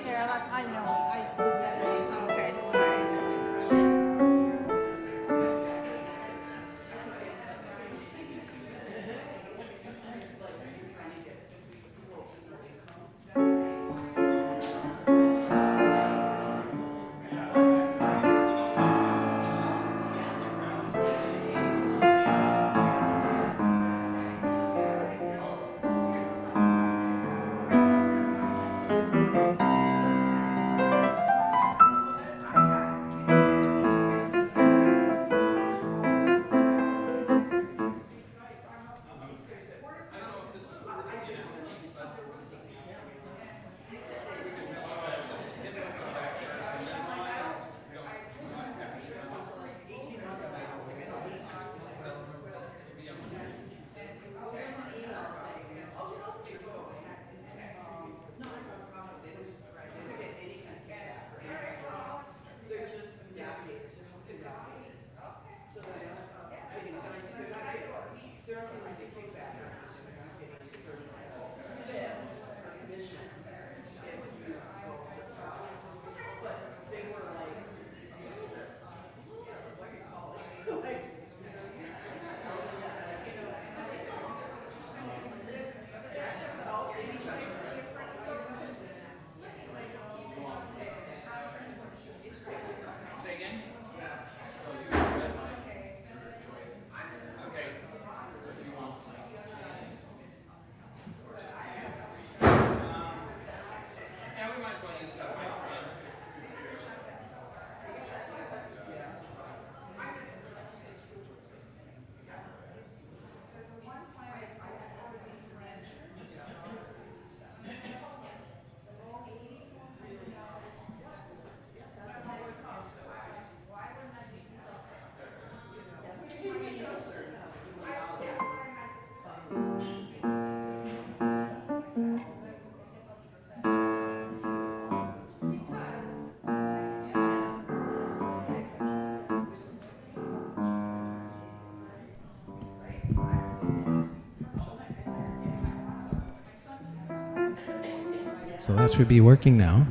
Sarah, I know. Okay. So that should be working now.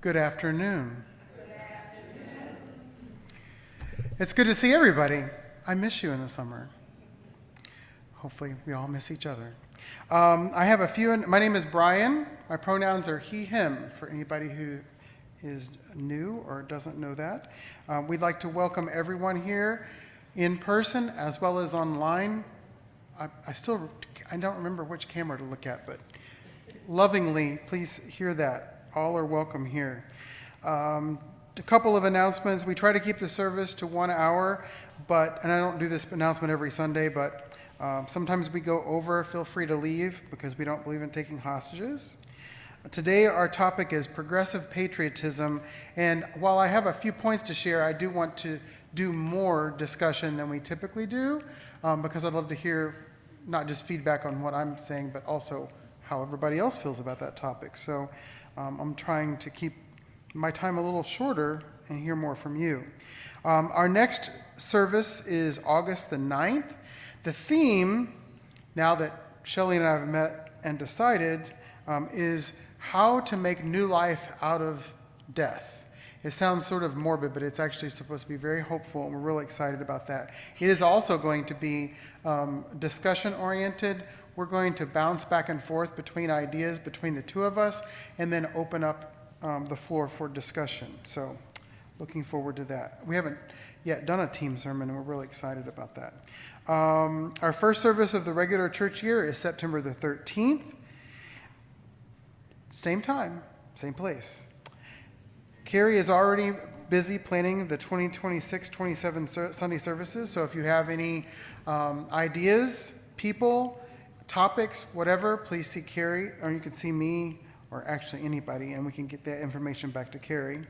Good afternoon. It's good to see everybody. I miss you in the summer. Hopefully we all miss each other. I have a few. My name is Bryan. My pronouns are he, him, for anybody who is new or doesn't know that. We'd like to welcome everyone here in person as well as online. I don't remember which camera to look at, but lovingly, please hear that. All are welcome here. A couple of announcements. We try to keep the service to 1 hour, and I don't do this announcement every Sunday, but sometimes we go over. Feel free to leave because we don't believe in taking hostages. Today our topic is progressive patriotism, and while I have a few points to share, I do want to do more discussion than we typically do because I'd love to hear not just feedback on what I'm saying, but also how everybody else feels about that topic. So I'm trying to keep my time a little shorter and hear more from you. Our next service is August the 9th. The theme, now that Shelley and I have met and decided, is how to make new life out of death. It sounds sort of morbid, but it's actually supposed to be very hopeful, and we're really excited about that. It is also going to be discussion-oriented. We're going to bounce back and forth between ideas between the two of us, and then open up the floor for discussion. So looking forward to that. We haven't yet done a team sermon, and we're really excited about that. Our first service of the regular church year is September the 13th. Same time, same place. Carrie is already busy planning the 2026-27 Sunday services, so if you have any ideas, people, topics, whatever, please see Carrie, or you can see me, or actually anybody, and we can get that information back to Carrie.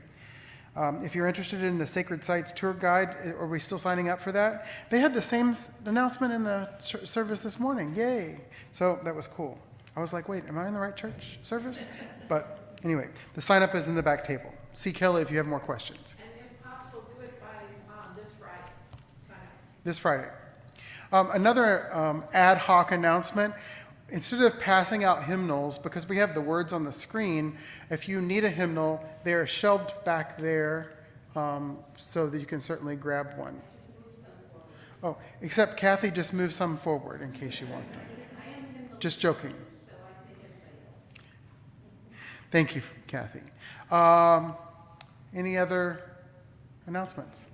If you're interested in the Sacred Sites Tour Guide, are we still signing up for that? They had the same announcement in the service this morning. Yay! So that was cool. I was like, wait, am I in the right church service? But anyway, the sign up is in the back table. See Kelly if you have more questions. And if possible, do it by this Friday. Sign up. This Friday. Another ad hoc announcement. Instead of passing out hymnals, because we have the words on the screen, if you need a hymnal, they are shelved back there so that you can certainly grab one. Oh, except Kathy just moved some forward in case you want them. Just joking. Thank you, Kathy. Any other announcements?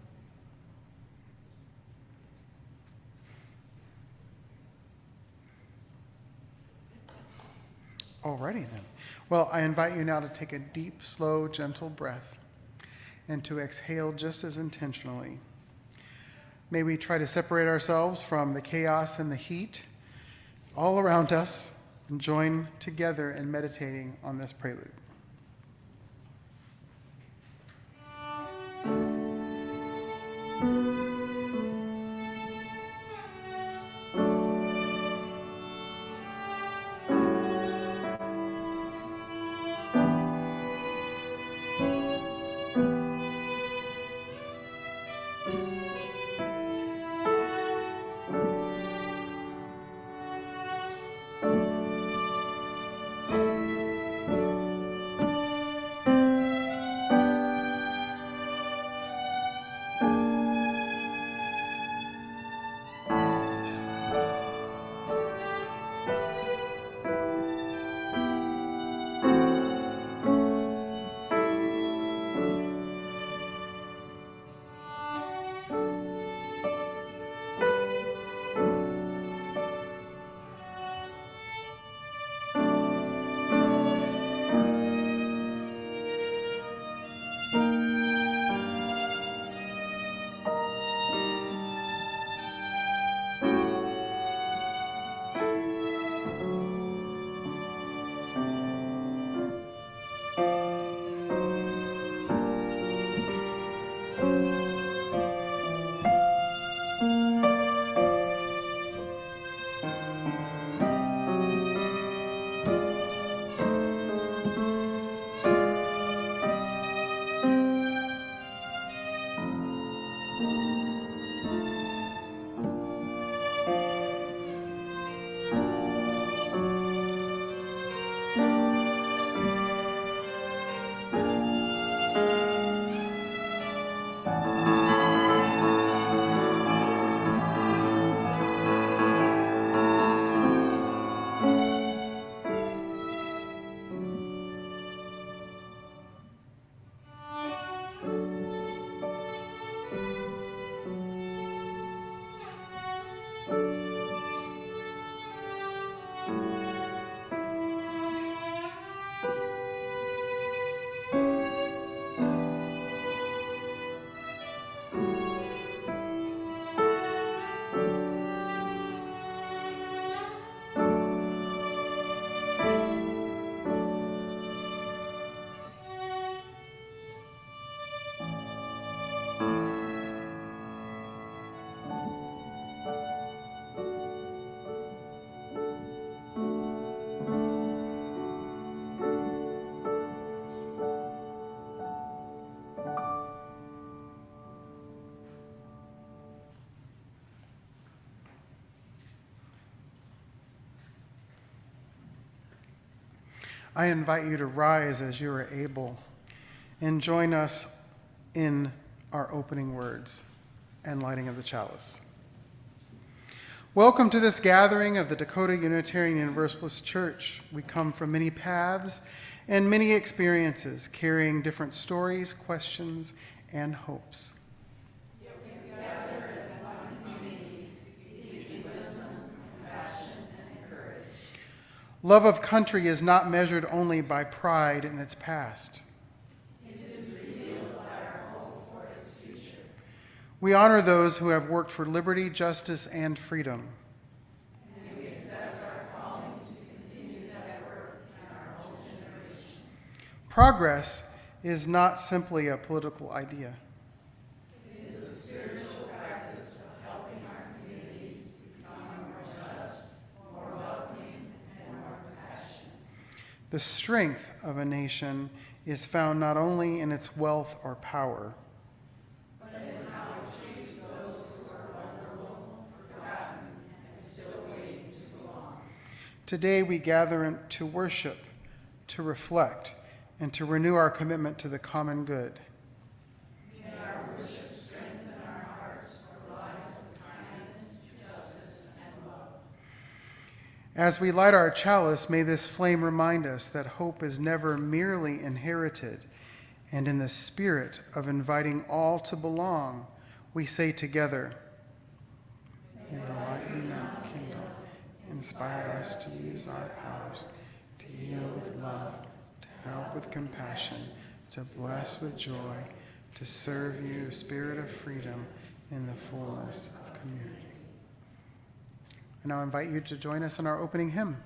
Alrighty then. Well, I invite you now to take a deep, slow, gentle breath and to exhale just as intentionally. May we try to separate ourselves from the chaos and the heat all around us and join together in meditating on this prelude. I invite you to rise as you are able and join us in our opening words and lighting of the chalice. Welcome to this gathering of the Dakota Unitarian Universalist Church. We come from many paths and many experiences, carrying different stories, questions, and hopes. Love of country is not measured only by pride in its past. It is revealed by our hope for its future. We honor those who have worked for liberty, justice, and freedom. And we accept our calling to continue that work in our own generation. Progress is not simply a political idea. It is a spiritual practice of helping our communities become more just, more welcoming, and more compassionate. The strength of a nation is found not only in its wealth or power, But in how it treats those who are vulnerable, forgotten, and still waiting to belong. today we gather to worship, to reflect, and to renew our commitment to the common good. May our worship strengthen our hearts for lives of kindness, justice, and love. As we light our chalice, may this flame remind us that hope is never merely inherited, and in the spirit of inviting all to belong, we say together, may the light unite the kingdom inspire us to use our powers, to heal with love, to help with compassion, to bless with joy, to serve you, spirit of freedom, in the fullness of community. I now invite you to join us in our opening hymn.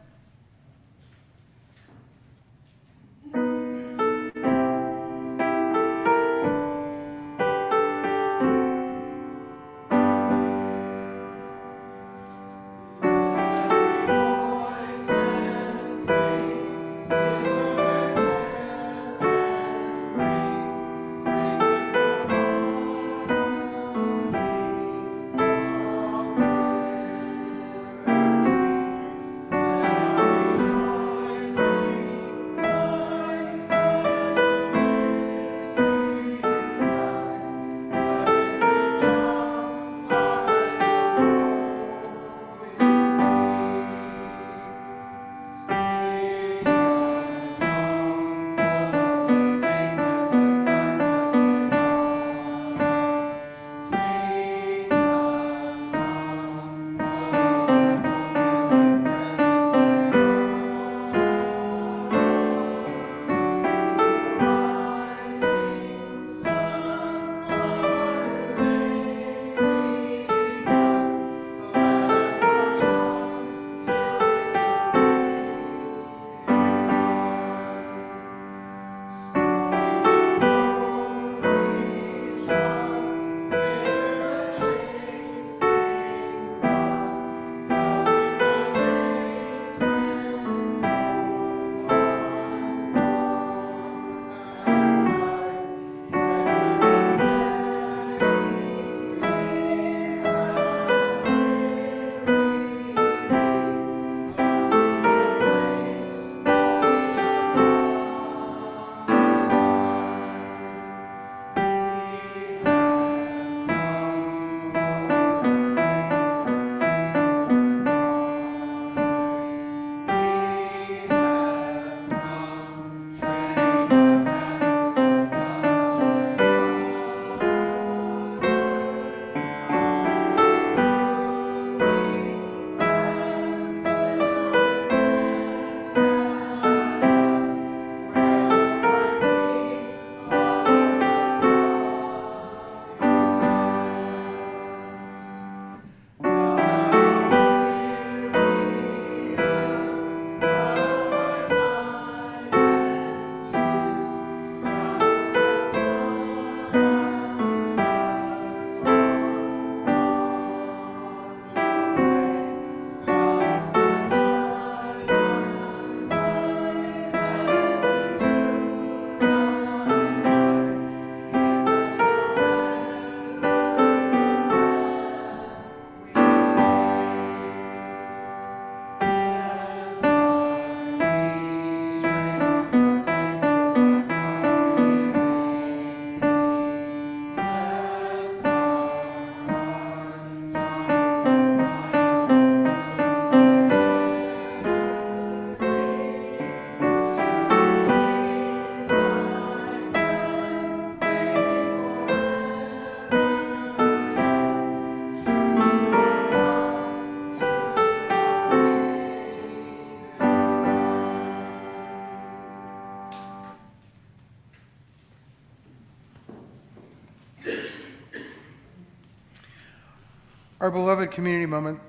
Our beloved community moment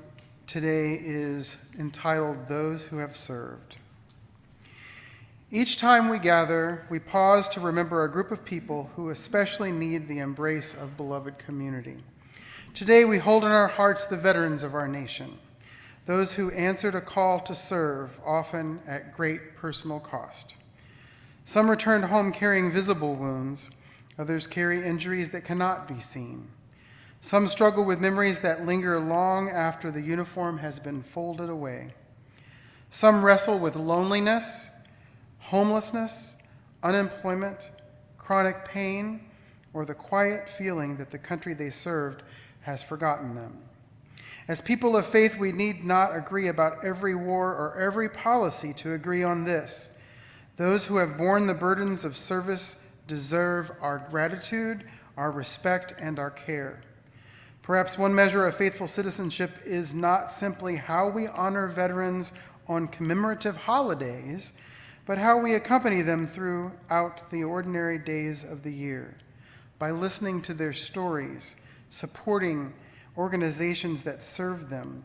today is entitled Those Who Have Served. Each time we gather, we pause to remember a group of people who especially need the embrace of beloved community. Today we hold in our hearts the veterans of our nation, those who answered a call to serve, often at great personal cost. Some returned home carrying visible wounds, others carry injuries that cannot be seen. Some struggle with memories that linger long after the uniform has been folded away. Some wrestle with loneliness, homelessness, unemployment, chronic pain, or the quiet feeling that the country they served has forgotten them. As people of faith, we need not agree about every war or every policy to agree on this. Those who have borne the burdens of service deserve our gratitude, our respect, and our care. Perhaps one measure of faithful citizenship is not simply how we honor veterans on commemorative holidays, but how we accompany them throughout the ordinary days of the year, by listening to their stories, supporting organizations that serve them,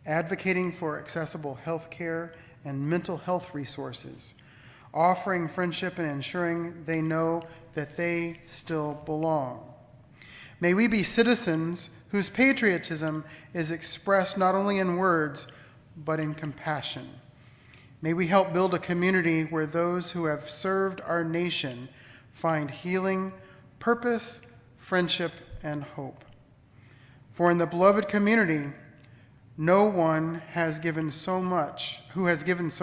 advocating for accessible health care and mental health resources, offering friendship and ensuring they know that they still belong. May we be citizens whose patriotism is expressed not only in words, but in compassion. May we help build a community where those who have served our nation find healing, purpose, friendship, and hope. For in the beloved community, no one who has given so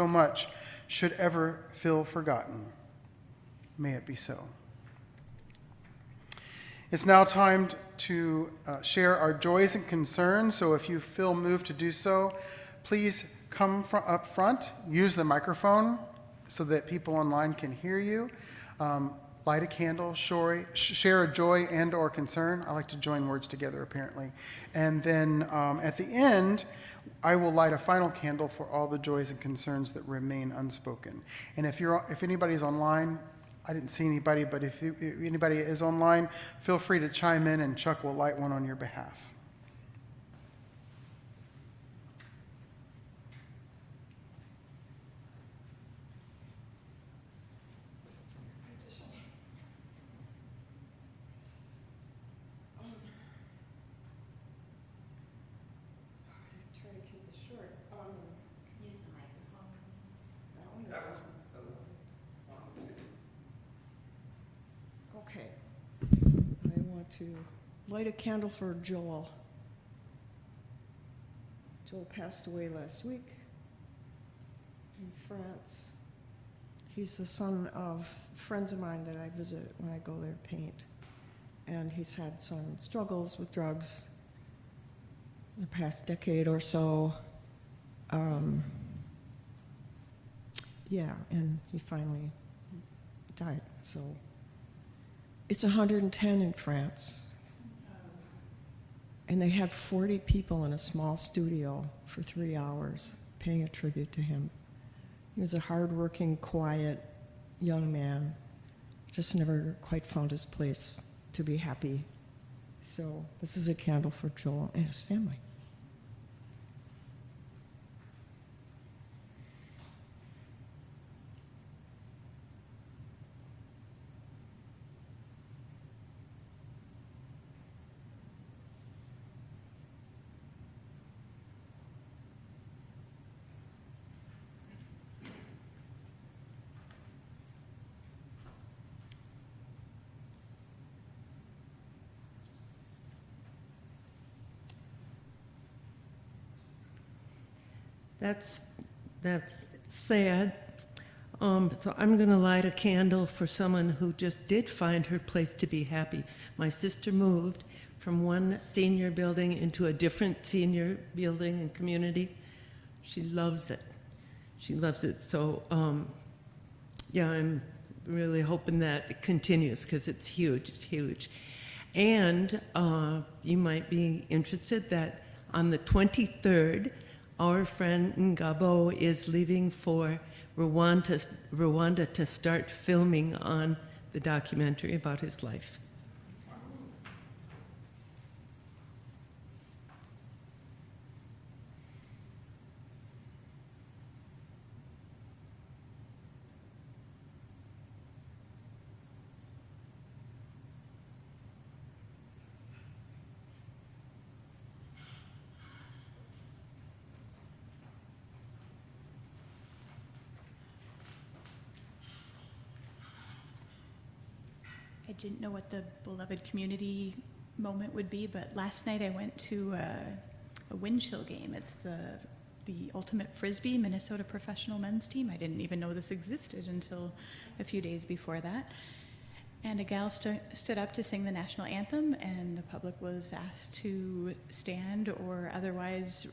much should ever feel forgotten. May it be so. It's now time to share our joys and concerns, so if you feel moved to do so, please come up front, use the microphone so that people online can hear you. Light a candle, share a joy and or concern. I like to join words together, apparently. And then at the end, I will light a final candle for all the joys and concerns that remain unspoken. And if anybody's online, I didn't see anybody, but if anybody is online, feel free to chime in and Chuck will light one on your behalf. Okay. I want to light a candle for Joel. Joel passed away last week in France. He's the son of friends of mine that I visit when I go there to paint. And he's had some struggles with drugs in the past decade or so. And he finally died. So it's 110 in France. And they had 40 people in a small studio for 3 hours paying a tribute to him. He was a hardworking, quiet young man, just never quite found his place to be happy. So this is a candle for Joel and his family. That's sad. So I'm going to light a candle for someone who just did find her place to be happy. My sister moved from one senior building into a different senior building and community. She loves it. She loves it. So, I'm really hoping that it continues because it's huge. It's huge. And you might be interested that on the 23rd, our friend Ngabo is leaving for Rwanda to start filming on the documentary about his life. I didn't know what the beloved community moment would be, but last night I went to a wind chill game. It's the ultimate frisbee Minnesota professional men's team. I didn't even know this existed until a few days before that. And a gal stood up to sing the national anthem, and the public was asked to stand or otherwise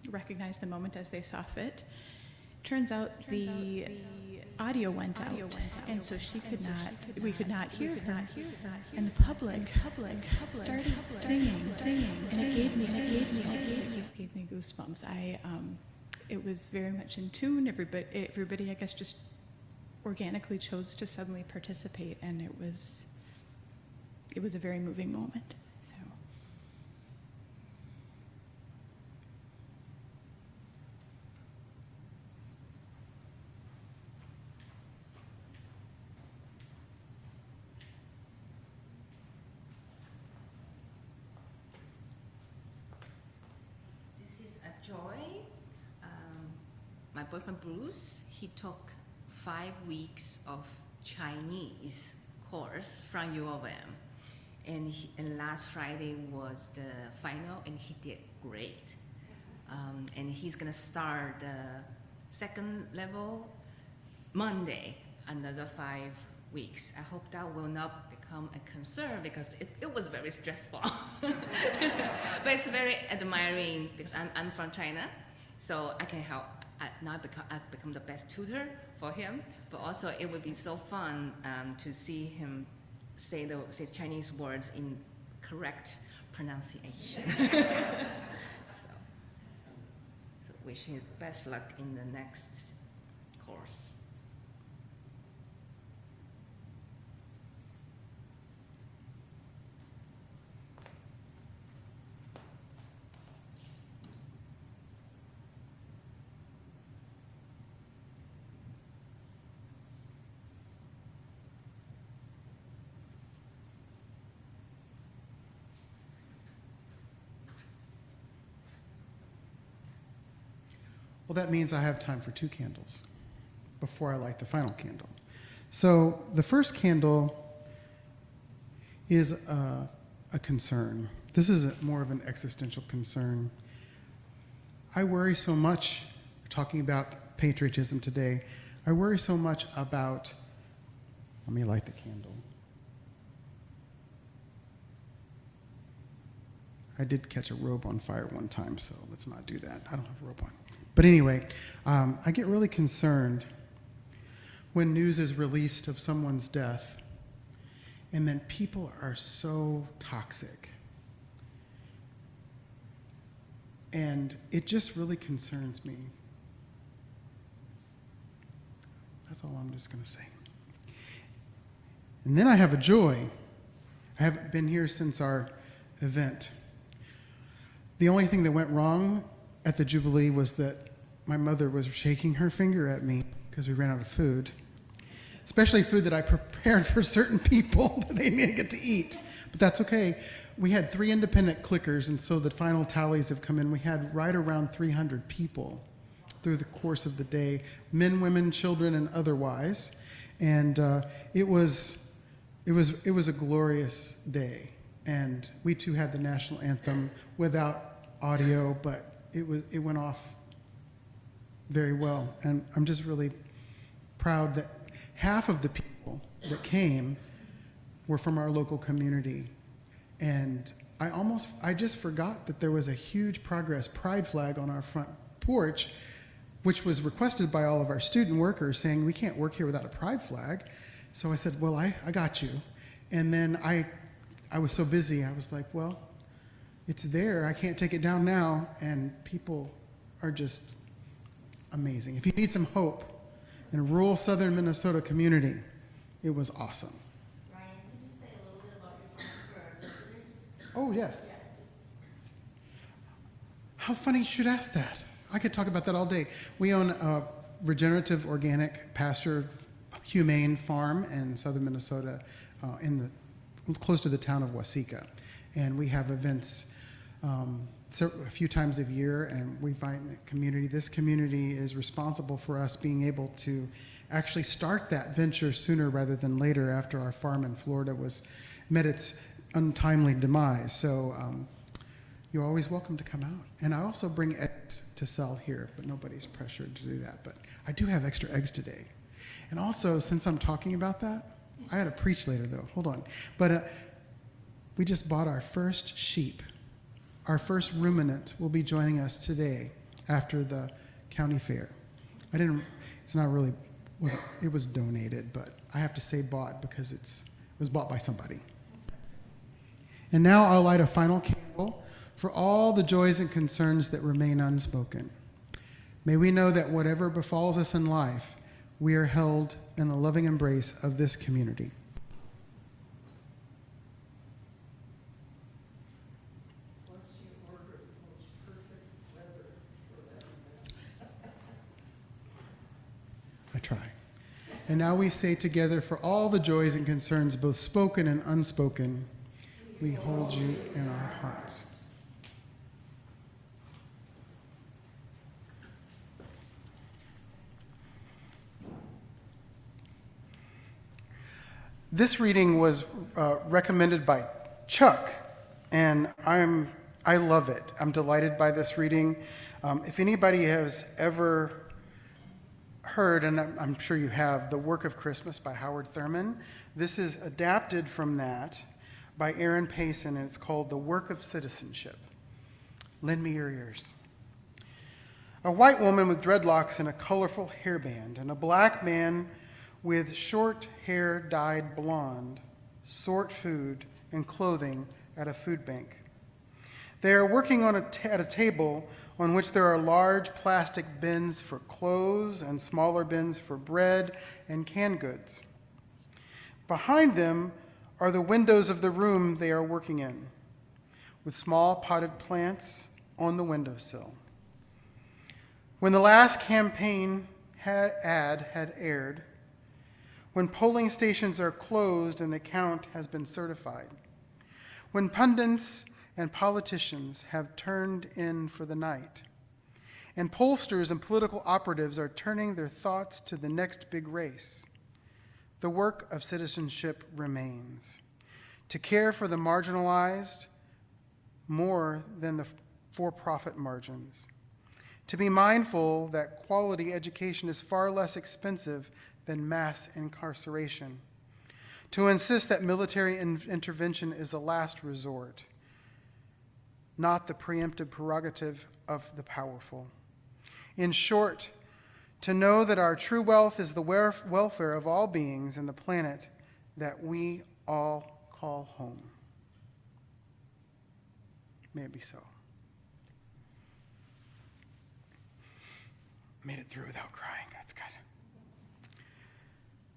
recognize the moment as they saw fit. Turns out the audio went out, and so we could not hear her. And the public started singing, and it just gave me goosebumps. It was very much in tune. Everybody, I guess, just organically chose to suddenly participate, and it was a very moving moment. So. This is a joy. My boyfriend Bruce, he took 5 weeks of Chinese course from U of M, and last Friday was the final, and he did great. And he's gonna start the second level Monday, another 5 weeks. I hope that will not become a concern because it was very stressful. But it's very admiring because I'm from China, so I can help. I become the best tutor for him, but also it would be so fun to see him say Chinese words in correct pronunciation. So wish him best luck in the next course. Well, that means I have time for 2 candles before I light the final candle. So the first candle is a concern. This is more of an existential concern. I worry so much, talking about patriotism today, I worry so much about, let me light the candle. I did catch a robe on fire one time, so let's not do that. I don't have a robe on. But anyway, I get really concerned when news is released of someone's death, and then people are so toxic. And it just really concerns me. That's all I'm just going to say. And then I have a joy. I haven't been here since our event. The only thing that went wrong at the Jubilee was that my mother was shaking her finger at me because we ran out of food, especially food that I prepared for certain people that they didn't get to eat. But that's okay. We had 3 independent clickers, and so the final tallies have come in. We had right around 300 people through the course of the day, men, women, children, and otherwise. And it was a glorious day. And we too had the national anthem without audio, but it went off very well. And I'm just really proud that half of the people that came were from our local community. And I just forgot that there was a huge Progress Pride flag on our front porch, which was requested by all of our student workers, saying, we can't work here without a Pride flag. So I said, well, I got you. And then I was so busy, I was like, well, it's there. I can't take it down now. And people are just amazing. If you need some hope in a rural southern Minnesota community, it was awesome. Bryan, can you say a little bit about your plans for our visitors? Oh, yes. How funny you should ask that. I could talk about that all day. We own a regenerative organic pasture humane farm in southern Minnesota, close to the town of Waseca. And we have events a few times a year, and we find that this community is responsible for us being able to actually start that venture sooner rather than later after our farm in Florida met its untimely demise. So you're always welcome to come out. And I also bring eggs to sell here, but nobody's pressured to do that. But I do have extra eggs today. And also, since I'm talking about that, I got to preach later though, hold on. But we just bought our first sheep. Our first ruminant will be joining us today after the county fair. It was donated, but I have to say bought because it was bought by somebody. And now I'll light a final candle for all the joys and concerns that remain unspoken. May we know that whatever befalls us in life, we are held in the loving embrace of this community. I try. And now we say together, for all the joys and concerns, both spoken and unspoken, we hold you in our hearts. This reading was recommended by Chuck, and I love it. I'm delighted by this reading. If anybody has ever heard, and I'm sure you have, The Work of Christmas by Howard Thurman, this is adapted from that by Aaron Payson, and it's called The Work of Citizenship. Lend me your ears. A white woman with dreadlocks and a colorful hairband, and a black man with short hair dyed blonde sort food and clothing at a food bank. They are working at a table on which there are large plastic bins for clothes and smaller bins for bread and canned goods. Behind them are the windows of the room they are working in, with small potted plants on the windowsill. When the last campaign ad had aired, when polling stations are closed and the count has been certified, when pundits and politicians have turned in for the night, and pollsters and political operatives are turning their thoughts to the next big race, the work of citizenship remains, to care for the marginalized more than the for-profit margins, to be mindful that quality education is far less expensive than mass incarceration, to insist that military intervention is a last resort, not the preemptive prerogative of the powerful. In short, to know that our true wealth is the welfare of all beings in the planet that we all call home. May it be so. Made it through without crying. That's good.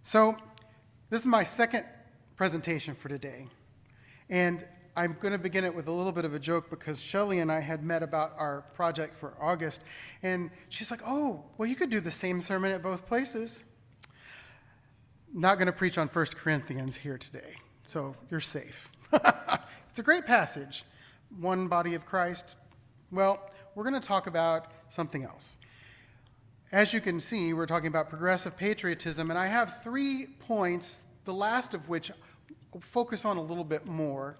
So, this is my second presentation for today. And I'm going to begin it with a little bit of a joke because Shelley and I had met about our project for August. And she's like, oh, well, you could do the same sermon at both places. Not going to preach on 1 Corinthians here today, so you're safe. It's a great passage. One body of Christ. Well, we're going to talk about something else. As you can see, we're talking about progressive patriotism, and I have 3 points, the last of which I'll focus on a little bit more,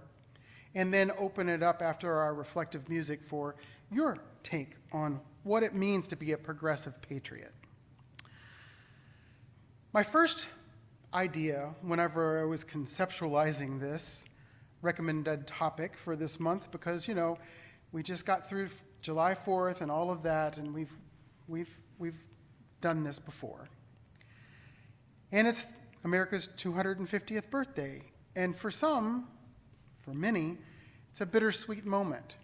and then open it up after our reflective music for your take on what it means to be a progressive patriot. My first idea, whenever I was conceptualizing this recommended topic for this month, because, we just got through July 4th and all of that, and we've done this before. And it's America's 250th birthday. And for many, it's a bittersweet moment.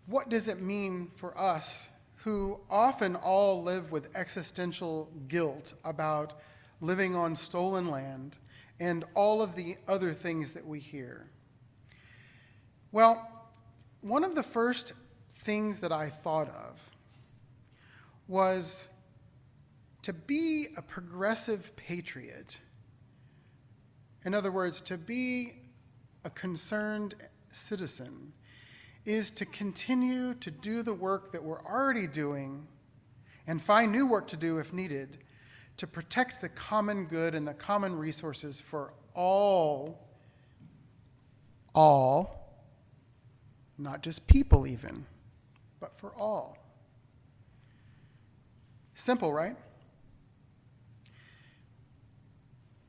What does it mean for us who often all live with existential guilt about living on stolen land and all of the other things that we hear? Well, one of the first things that I thought of was to be a progressive patriot. In other words, to be a concerned citizen is to continue to do the work that we're already doing and find new work to do if needed to protect the common good and the common resources for all, not just people even, but for all. Simple, right?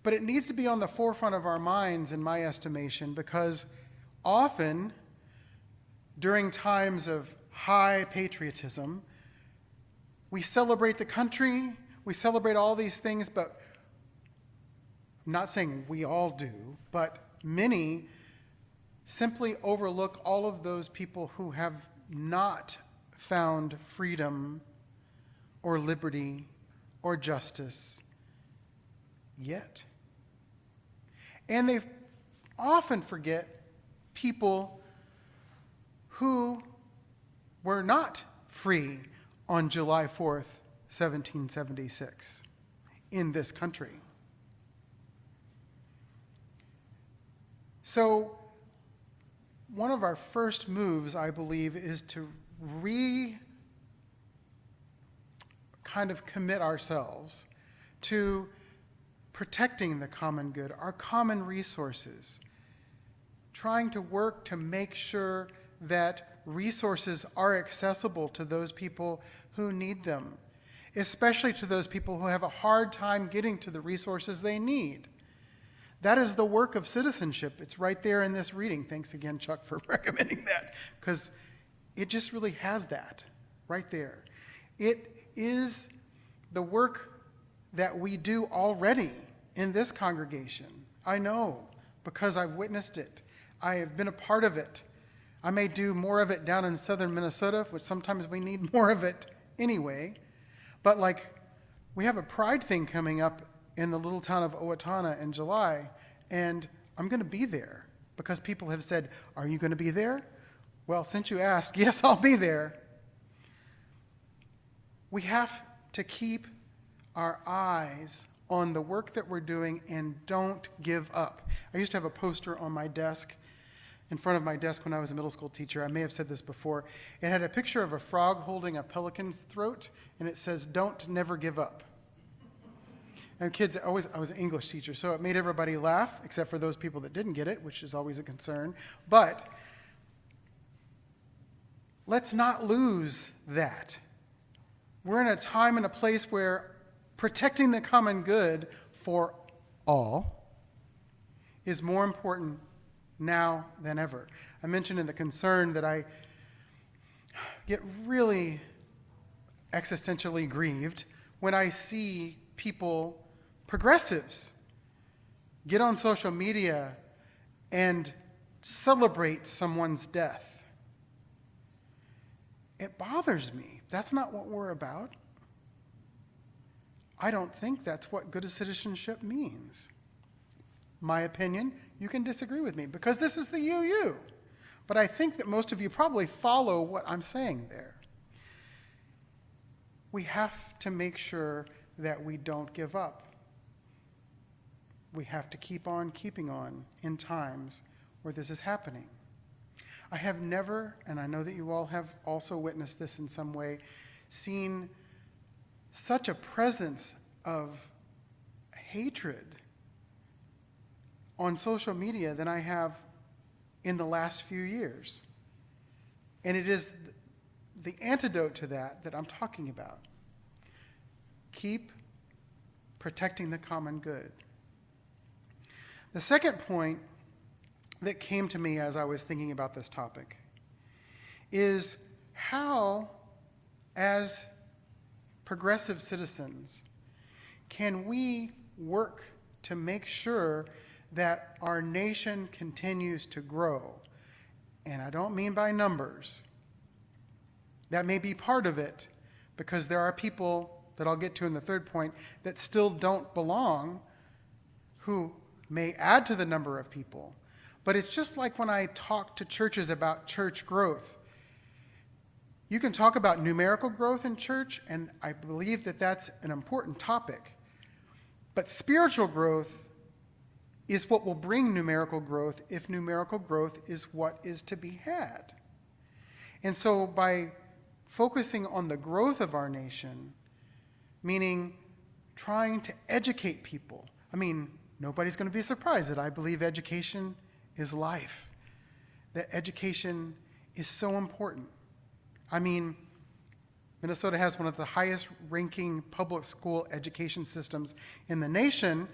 But it needs to be on the forefront of our minds, in my estimation, because often during times of high patriotism, we celebrate the country, we celebrate all these things, but I'm not saying we all do, but many simply overlook all of those people who have not found freedom or liberty or justice yet. And they often forget people who were not free on July 4th, 1776 in this country. So one of our first moves, I believe, is to kind of commit ourselves to protecting the common good, our common resources, trying to work to make sure that resources are accessible to those people who need them, especially to those people who have a hard time getting to the resources they need. That is the work of citizenship. It's right there in this reading. Thanks again, Chuck, for recommending that, because it just really has that right there. It is the work that we do already in this congregation. I know, because I've witnessed it. I have been a part of it. I may do more of it down in southern Minnesota, which sometimes we need more of it anyway. But like, we have a pride thing coming up in the little town of Owatonna in July, and I'm going to be there because people have said, "Are you going to be there?" Well, since you asked, yes, I'll be there. We have to keep our eyes on the work that we're doing and don't give up. I used to have a poster on my desk, in front of my desk when I was a middle school teacher. I may have said this before. It had a picture of a frog holding a pelican's throat, and it says, "Don't never give up." And kids, I was an English teacher, so it made everybody laugh, except for those people that didn't get it, which is always a concern. But let's not lose that. We're in a time and a place where protecting the common good for all is more important now than ever. I mentioned in the concern that I get really existentially grieved when I see people, progressives, get on social media and celebrate someone's death. It bothers me. That's not what we're about. I don't think that's what good citizenship means. My opinion, you can disagree with me because this is the UU. But I think that most of you probably follow what I'm saying there. We have to make sure that we don't give up. We have to keep on keeping on in times where this is happening. I have never, and I know that you all have also witnessed this in some way, seen such a presence of hatred on social media than I have in the last few years. And it is the antidote to that I'm talking about. Keep protecting the common good. The second point that came to me as I was thinking about this topic is how, as progressive citizens, can we work to make sure that our nation continues to grow? And I don't mean by numbers. That may be part of it, because there are people that I'll get to in the third point that still don't belong, who may add to the number of people. But it's just like when I talk to churches about church growth. You can talk about numerical growth in church, and I believe that that's an important topic. But spiritual growth is what will bring numerical growth if numerical growth is what is to be had. And so by focusing on the growth of our nation, meaning trying to educate people. I mean, nobody's going to be surprised that I believe education is life, that education is so important. I mean, Minnesota has one of the highest ranking public school education systems in the nation,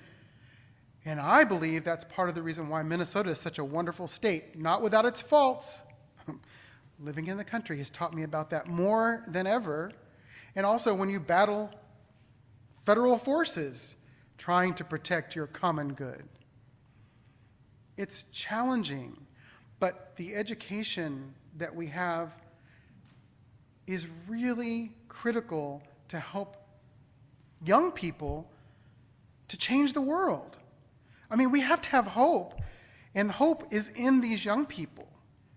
and I believe that's part of the reason why Minnesota is such a wonderful state, not without its faults. Living in the country has taught me about that more than ever. And also when you battle federal forces trying to protect your common good. It's challenging, but the education that we have is really critical to help young people to change the world. I mean, we have to have hope, and hope is in these young people.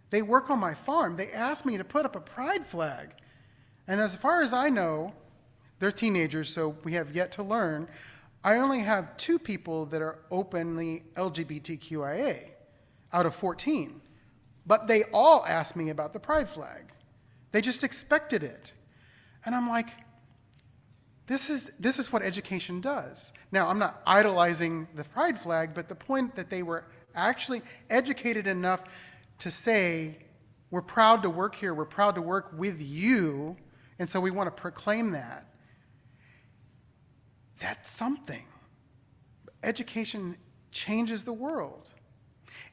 They work on my farm. They asked me to put up a pride flag. And as far as I know, they're teenagers, so we have yet to learn. I only have 2 people that are openly LGBTQIA out of 14. But they all asked me about the pride flag. They just expected it. And I'm like, this is what education does. Now, I'm not idolizing the pride flag, but the point that they were actually educated enough to say, we're proud to work here, we're proud to work with you, and so we want to proclaim that. That's something. Education changes the world.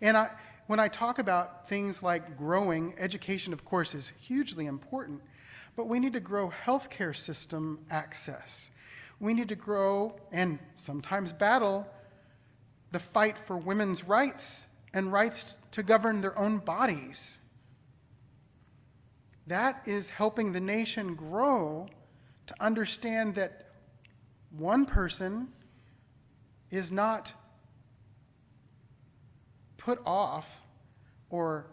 And when I talk about things like growing, education, of course, is hugely important, but we need to grow healthcare system access. We need to grow, and sometimes battle, the fight for women's rights and rights to govern their own bodies. That is helping the nation grow to understand that one person is not put off or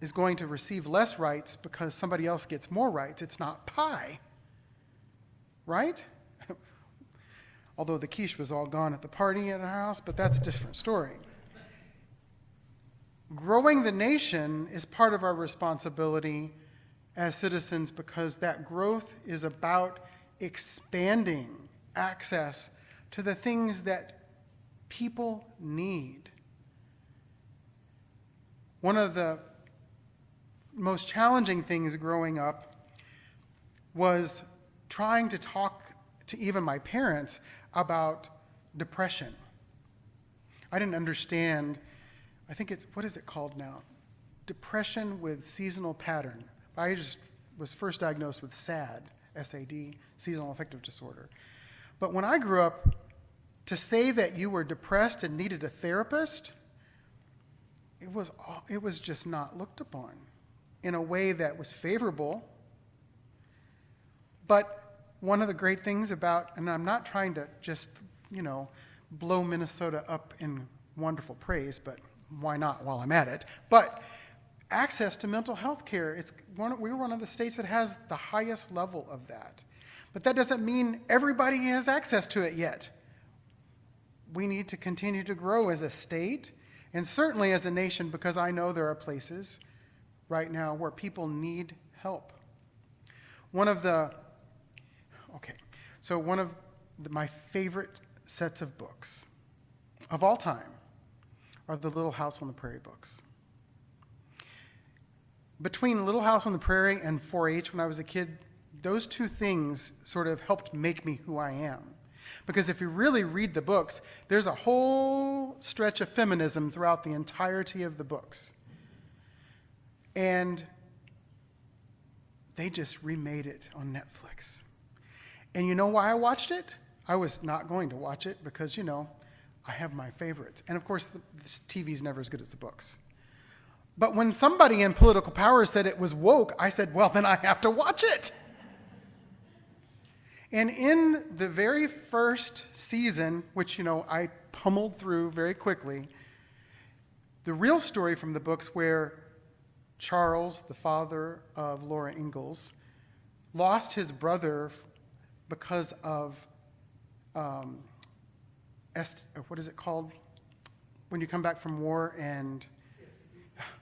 is going to receive less rights because somebody else gets more rights. It's not pie, right? Although the quiche was all gone at the party at our house, but that's a different story. Growing the nation is part of our responsibility as citizens because that growth is about expanding access to the things that people need. One of the most challenging things growing up was trying to talk to even my parents about depression. I didn't understand, I think it's, what is it called now? Depression with seasonal pattern. I just was first diagnosed with SAD, S-A-D, seasonal affective disorder. But when I grew up, to say that you were depressed and needed a therapist, it was just not looked upon in a way that was favorable. But one of the great things about, and I'm not trying to just, blow Minnesota up in wonderful praise, but why not while I'm at it? But access to mental health care, we're one of the states that has the highest level of that. But that doesn't mean everybody has access to it yet. We need to continue to grow as a state, and certainly as a nation, because I know there are places right now where people need help. One of my favorite sets of books of all time are the Little House on the Prairie books. Between Little House on the Prairie and 4-H when I was a kid, those 2 things sort of helped make me who I am. Because if you really read the books, there's a whole stretch of feminism throughout the entirety of the books. And they just remade it on Netflix. And you know why I watched it? I was not going to watch it because, I have my favorites. And of course, the TV's never as good as the books. But when somebody in political power said it was woke, I said, well, then I have to watch it. And in the very first season, which, I pummeled through very quickly, the real story from the books where Charles, the father of Laura Ingalls, lost his brother because of, what is it called? when you come back from war and,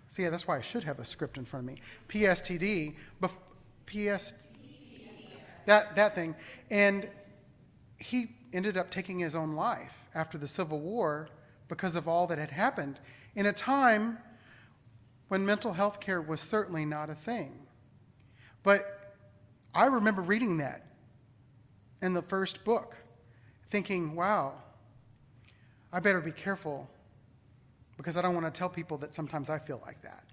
see, yeah, that's why I should have a script in front of me. PSTD, that thing. And he ended up taking his own life after the Civil War because of all that had happened in a time when mental health care was certainly not a thing. But I remember reading that in the first book, thinking, wow, I better be careful because I don't want to tell people that sometimes I feel like that.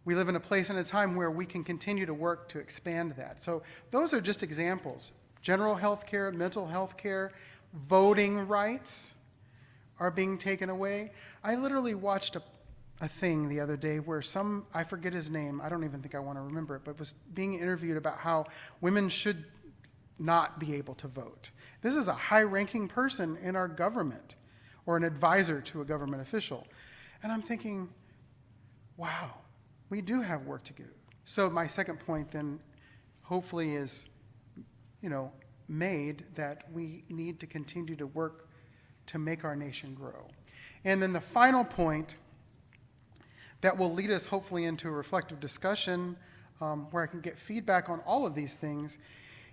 We live in a place and a time where we can continue to work to expand that. So those are just examples. General health care, mental health care, voting rights are being taken away. I literally watched a thing the other day where I forget his name, I don't even think I want to remember it, but was being interviewed about how women should not be able to vote. This is a high-ranking person in our government or an advisor to a government official. And I'm thinking, wow, we do have work to do. So my second point then hopefully is, made that we need to continue to work to make our nation grow. And then the final point that will lead us hopefully into a reflective discussion where I can get feedback on all of these things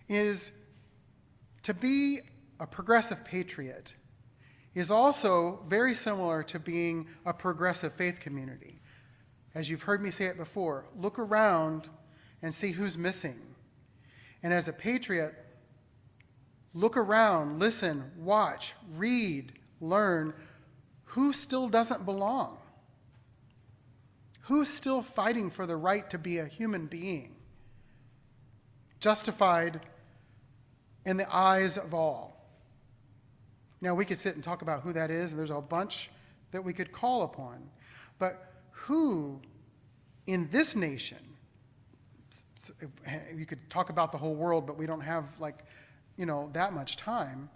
is to be a progressive patriot is also very similar to being a progressive faith community. As you've heard me say it before, look around and see who's missing. And as a patriot, look around, listen, watch, read, learn who still doesn't belong. Who's still fighting for the right to be a human being, justified in the eyes of all? Now, we could sit and talk about who that is, and there's a bunch that we could call upon. But who in this nation, you could talk about the whole world, but we don't have that much time,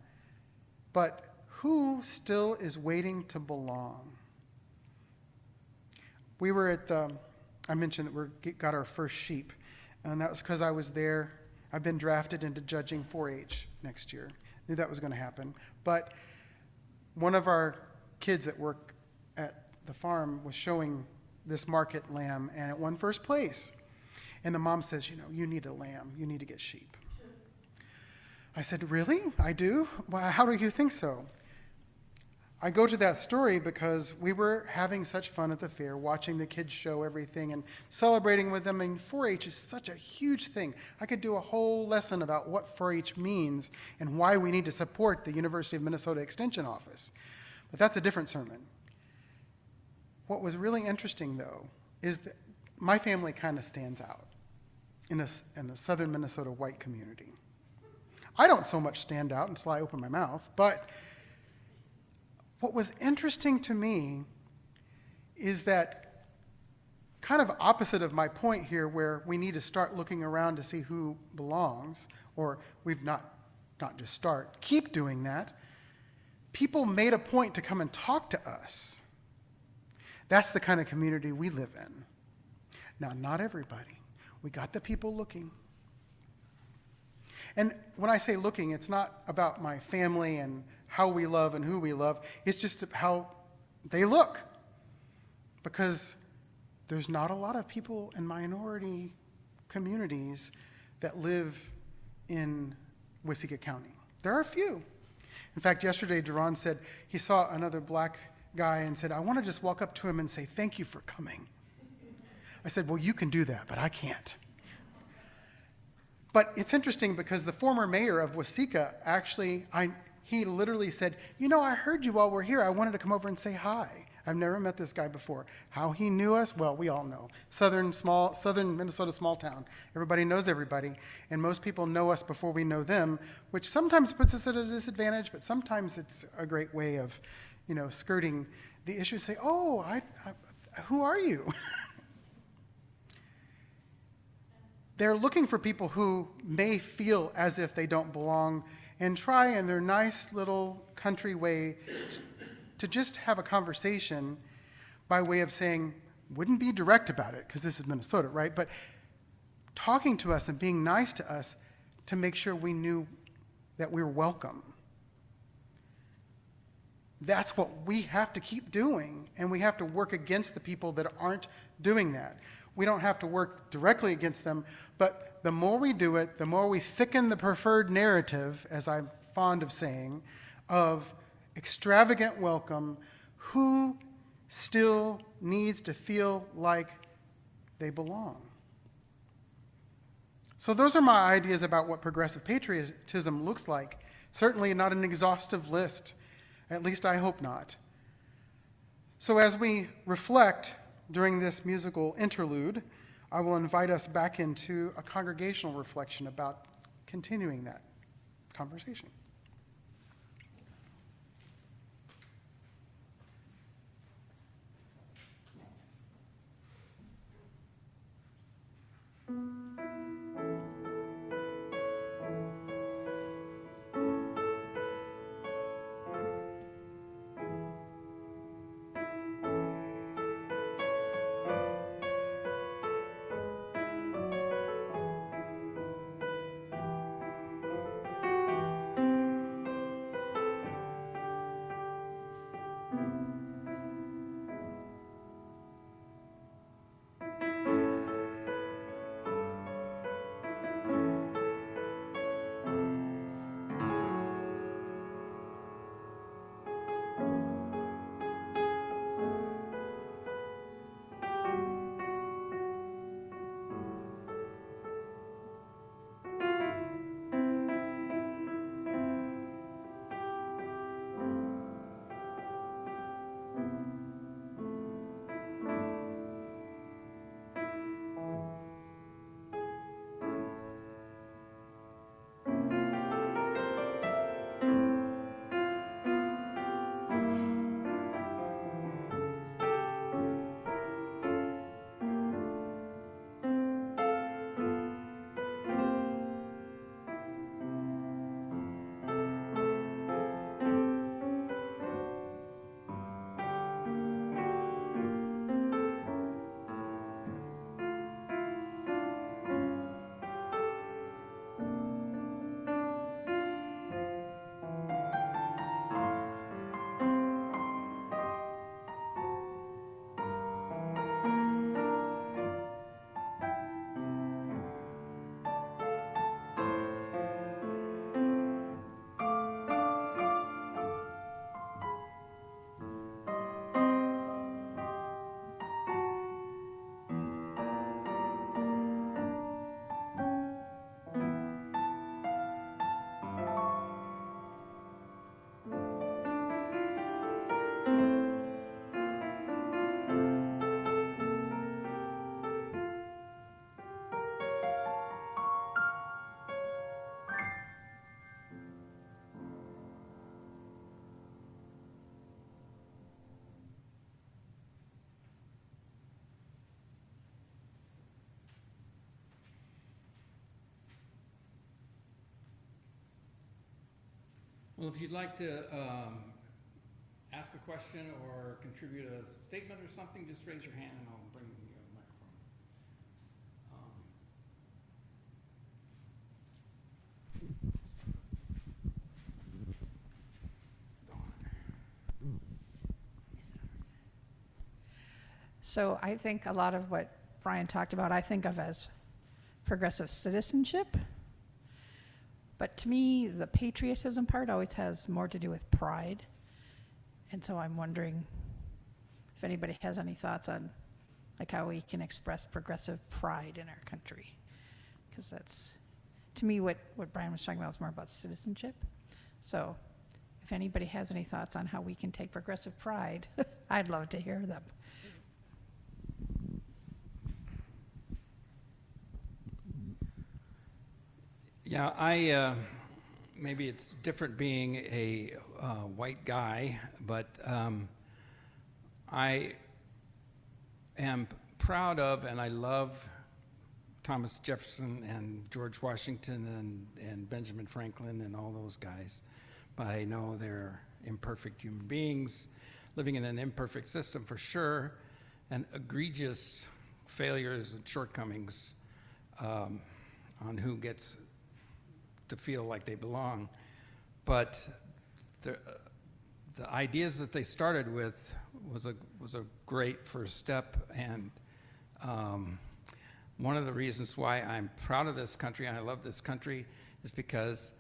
but who still is waiting to belong? We were at I mentioned that we got our first sheep, and that was because I was there. I've been drafted into judging 4-H next year. Knew that was going to happen. But one of our kids that work at the farm was showing this market lamb, and it won first place. And the mom says, you need a lamb. You need to get sheep. I said, really? I do? Well, how do you think so? I go to that story because we were having such fun at the fair, watching the kids show everything and celebrating with them. And 4-H is such a huge thing. I could do a whole lesson about what 4-H means and why we need to support the University of Minnesota Extension Office. But that's a different sermon. What was really interesting, though, is that my family kind of stands out in the southern Minnesota white community. I don't so much stand out until I open my mouth, but what was interesting to me is that kind of opposite of my point here, where we need to start looking around to see who belongs, or we've not just start, keep doing that. People made a point to come and talk to us. That's the kind of community we live in. Now, not everybody. We got the people looking. And when I say looking, it's not about my family and how we love and who we love. It's just how they look. Because there's not a lot of people in minority communities that live in Waseca County. There are a few. In fact, yesterday, Duran said he saw another black guy and said, I want to just walk up to him and say, thank you for coming. I said, well, you can do that, but I can't. But it's interesting because the former mayor of Waseca he literally said, I heard you while we're here. I wanted to come over and say hi. I've never met this guy before. How he knew us? Well, we all know. Southern Minnesota small town. Everybody knows everybody. And most people know us before we know them, which sometimes puts us at a disadvantage, but sometimes it's a great way of, skirting the issue. Say, oh, who are you? They're looking for people who may feel as if they don't belong and try in their nice little country way to just have a conversation by way of saying, wouldn't be direct about it, because this is Minnesota, right? But talking to us and being nice to us to make sure we knew that we were welcome. That's what we have to keep doing, and we have to work against the people that aren't doing that. We don't have to work directly against them, but the more we do it, the more we thicken the preferred narrative, as I'm fond of saying, of extravagant welcome. Who still needs to feel like they belong? So those are my ideas about what progressive patriotism looks like. Certainly not an exhaustive list. At least I hope not. So as we reflect during this musical interlude, I will invite us back into a congregational reflection about continuing that conversation. Well, if you'd like to ask a question or contribute a statement or something, just raise your hand and I'll bring you a microphone. So I think a lot of what Bryan talked about, I think of as progressive citizenship. But to me, the patriotism part always has more to do with pride. And so I'm wondering if anybody has any thoughts on like how we can express progressive pride in our country. Because that's, to me, what Bryan was talking about was more about citizenship. So if anybody has any thoughts on how we can take progressive pride, I'd love to hear them. Yeah, maybe it's different being a white guy, but I am proud of and I love Thomas Jefferson and George Washington and Benjamin Franklin and all those guys. But I know they're imperfect human beings living in an imperfect system for sure, and egregious failures and shortcomings on who gets to feel like they belong. But the ideas that they started with was a great first step, and one of the reasons why I'm proud of this country and I love this country is because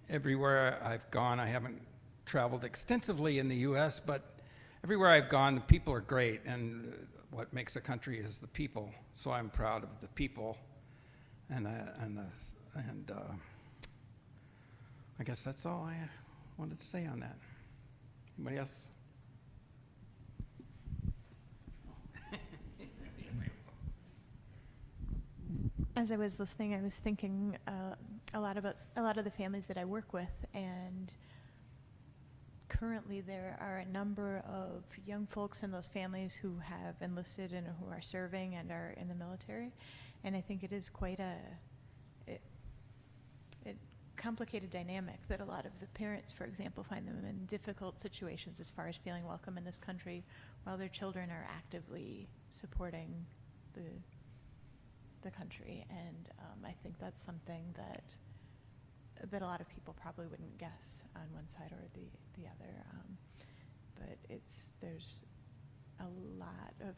everywhere I've gone, I haven't traveled extensively in the U.S., but everywhere I've gone, the people are great, and what makes a country is the people. So I'm proud of the people, and I guess that's all I wanted to say on that. Anybody else? As I was listening, I was thinking a lot about a lot of the families that I work with, and currently there are a number of young folks in those families who have enlisted and who are serving and are in the military, and I think it is quite a complicated dynamic that a lot of the parents, for example, find them in difficult situations as far as feeling welcome in this country, while their children are actively supporting the country, and I think that's something that a lot of people probably wouldn't guess on one side or the other. But there's a lot of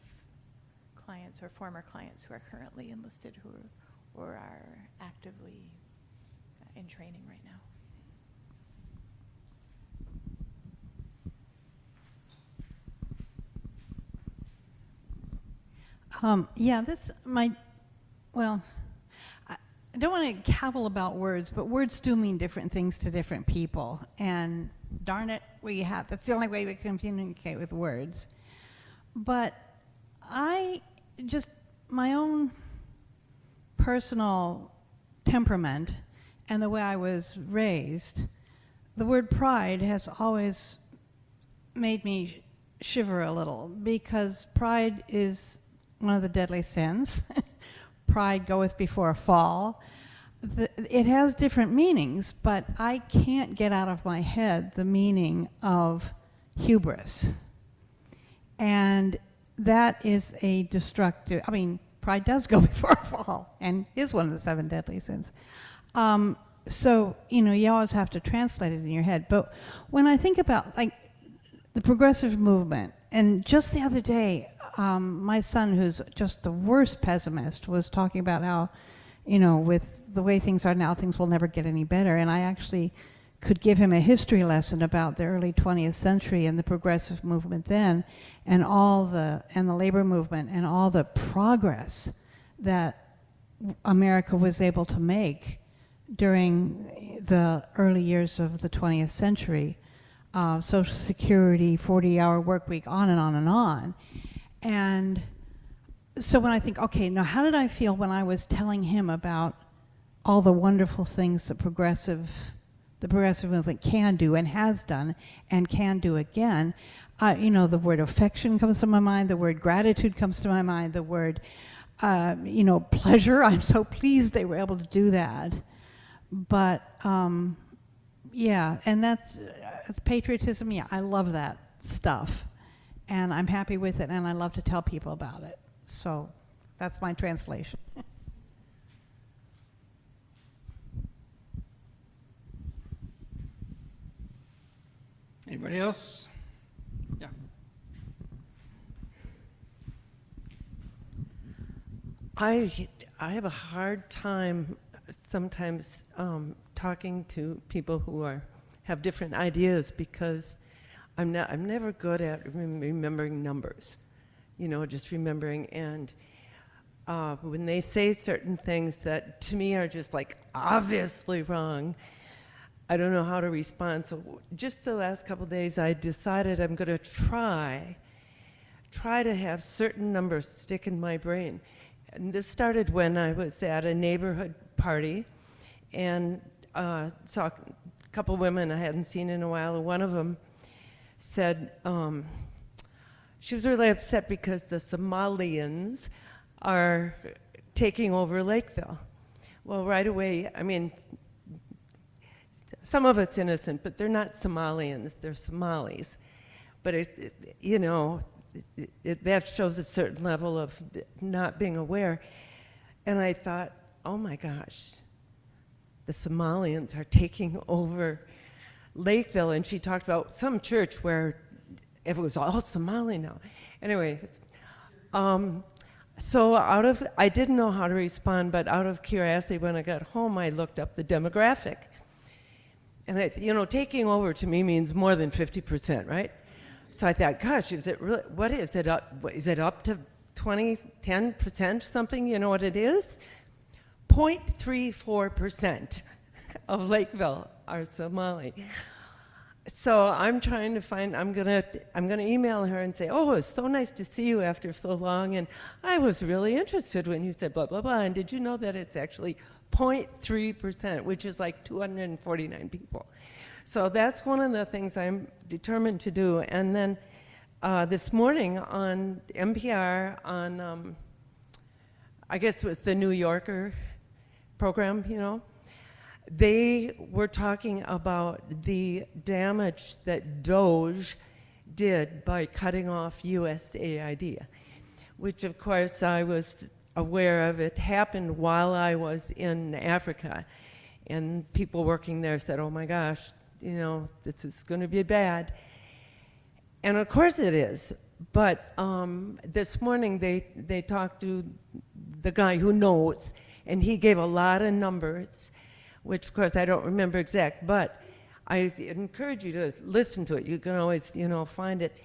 clients or former clients who are currently enlisted who are actively in training right now. I don't want to cavil about words, but words do mean different things to different people. And darn it, that's the only way we can communicate with words. But my own personal temperament and the way I was raised, the word pride has always made me shiver a little, because pride is one of the deadly sins. Pride goeth before a fall. It has different meanings, but I can't get out of my head the meaning of hubris. And that is a destructive, pride does go before a fall and is one of the 7 deadly sins. So, you always have to translate it in your head. But when I think about, the progressive movement, and just the other day, my son, who's just the worst pessimist, was talking about how, with the way things are now, things will never get any better. And I actually could give him a history lesson about the early 20th century and the progressive movement then, and the labor movement and all the progress that America was able to make during the early years of the 20th century. Social Security, 40-hour work week, on and on and on. And so when I think, okay, now how did I feel when I was telling him about all the wonderful things the progressive movement can do and has done and can do again, the word affection comes to my mind, the word gratitude comes to my mind, the word, pleasure. I'm so pleased they were able to do that. But, and that's patriotism. Yeah, I love that stuff. And I'm happy with it, and I love to tell people about it. So that's my translation. Anybody else? Yeah. I have a hard time sometimes talking to people who have different ideas, because I'm never good at remembering numbers, just remembering. And when they say certain things that to me are just obviously wrong, I don't know how to respond. So just the last couple of days, I decided I'm going to try to have certain numbers stick in my brain. And this started when I was at a neighborhood party and saw a couple women I hadn't seen in a while. And one of them said she was really upset because the Somalians are taking over Lakeville. Well, right away, some of it's innocent, but they're not Somalians, they're Somalis. But that shows a certain level of not being aware. And I thought, oh my gosh, the Somalians are taking over Lakeville, and she talked about some church where it was all Somali now. Anyway, so I didn't know how to respond, but out of curiosity, when I got home, I looked up the demographic. And taking over to me means more than 50%, right? So I thought, gosh, is it really, what is it up? Is it up to 10% something? You know what it is? 0.34% of Lakeville are Somali. So I'm trying to find, I'm gonna email her and say, oh, it's so nice to see you after so long, and I was really interested when you said blah, blah, blah, and did you know that it's actually 0.3%, which is like 249 people. So that's one of the things I'm determined to do. And then this morning on NPR, on, I guess it was the New Yorker program, they were talking about the damage that Doge did by cutting off USAID, which of course I was aware of. It happened while I was in Africa, and people working there said, oh my gosh, this is going to be bad. And of course it is, but this morning they talked to the guy who knows, and he gave a lot of numbers, which of course I don't remember exact, but I encourage you to listen to it. You can always, find it,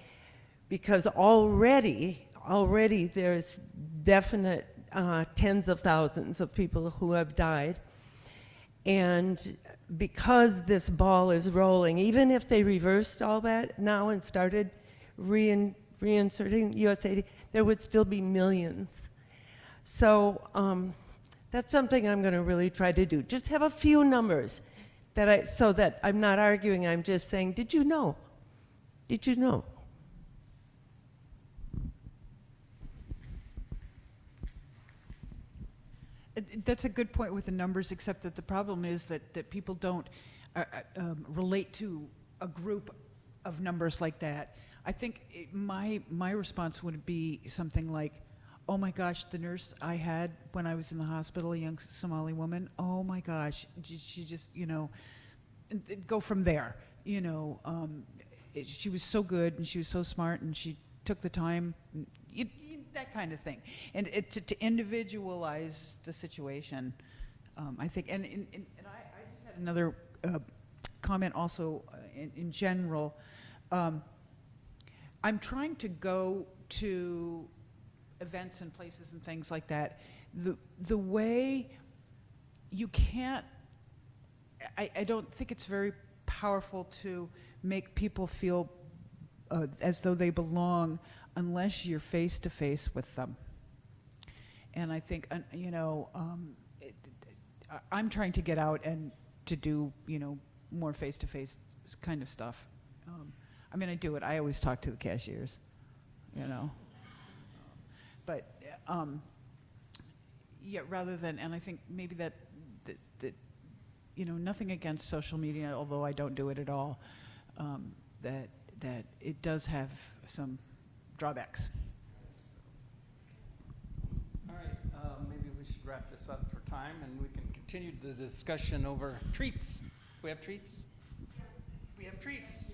because already there's definite tens of thousands of people who have died. And because this ball is rolling, even if they reversed all that now and started reinserting USAID, there would still be millions. So that's something I'm going to really try to do. Just have a few numbers so that I'm not arguing. I'm just saying, did you know? Did you know? That's a good point with the numbers, except that the problem is that people don't relate to a group of numbers like that. I think my response would be something like, oh my gosh, the nurse I had when I was in the hospital, a young Somali woman, oh my gosh, she just, go from there. She was so good and she was so smart and she took the time, that kind of thing. And to individualize the situation, I think, and I just had another comment also in general. I'm trying to go to events and places and things like that. The way you can't, I don't think it's very powerful to make people feel as though they belong unless you're face to face with them. And I think, I'm trying to get out and to do, more face to face kind of stuff. I do it. I always talk to the cashiers, But rather than, and I think maybe that nothing against social media, although I don't do it at all, that it does have some drawbacks. All right, maybe we should wrap this up for time, and we can continue the discussion over treats. We have treats? Yeah. We have treats.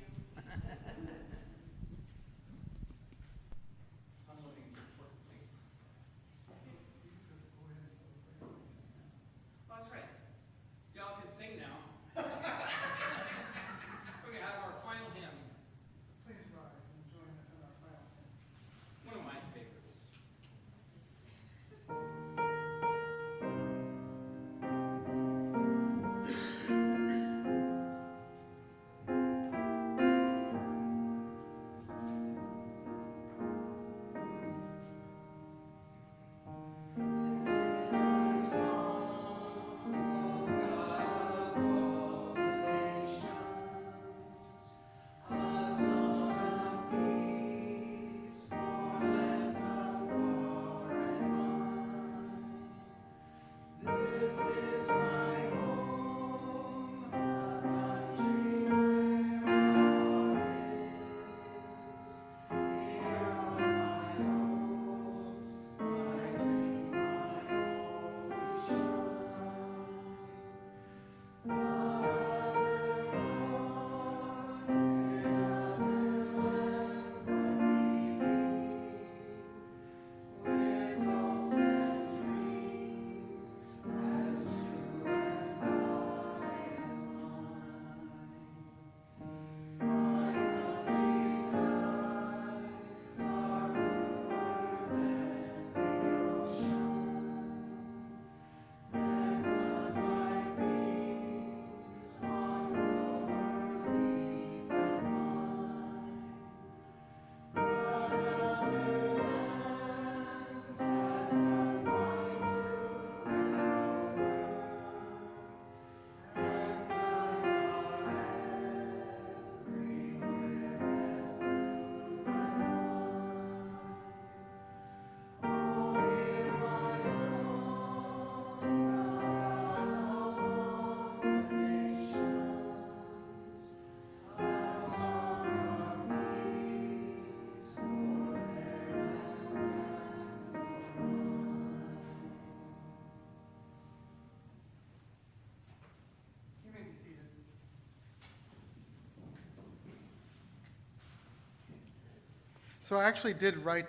So I actually did write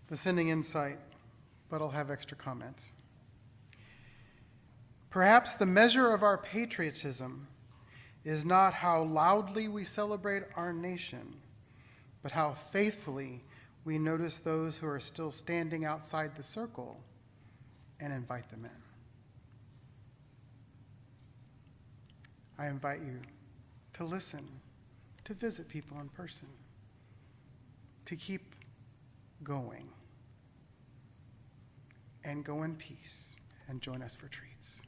the sending insight, but I'll have extra comments. Perhaps the measure of our patriotism is not how loudly we celebrate our nation, but how faithfully we notice those who are still standing outside the circle and invite them in. I invite you to listen, to visit people in person, to keep going, and go in peace and join us for treats.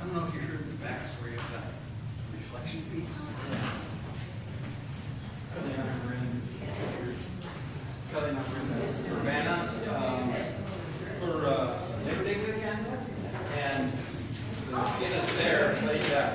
I don't know if you heard the backstory of that reflection piece. Kelly and I were in Urbana for Labor Day weekend, and the pianist there played that.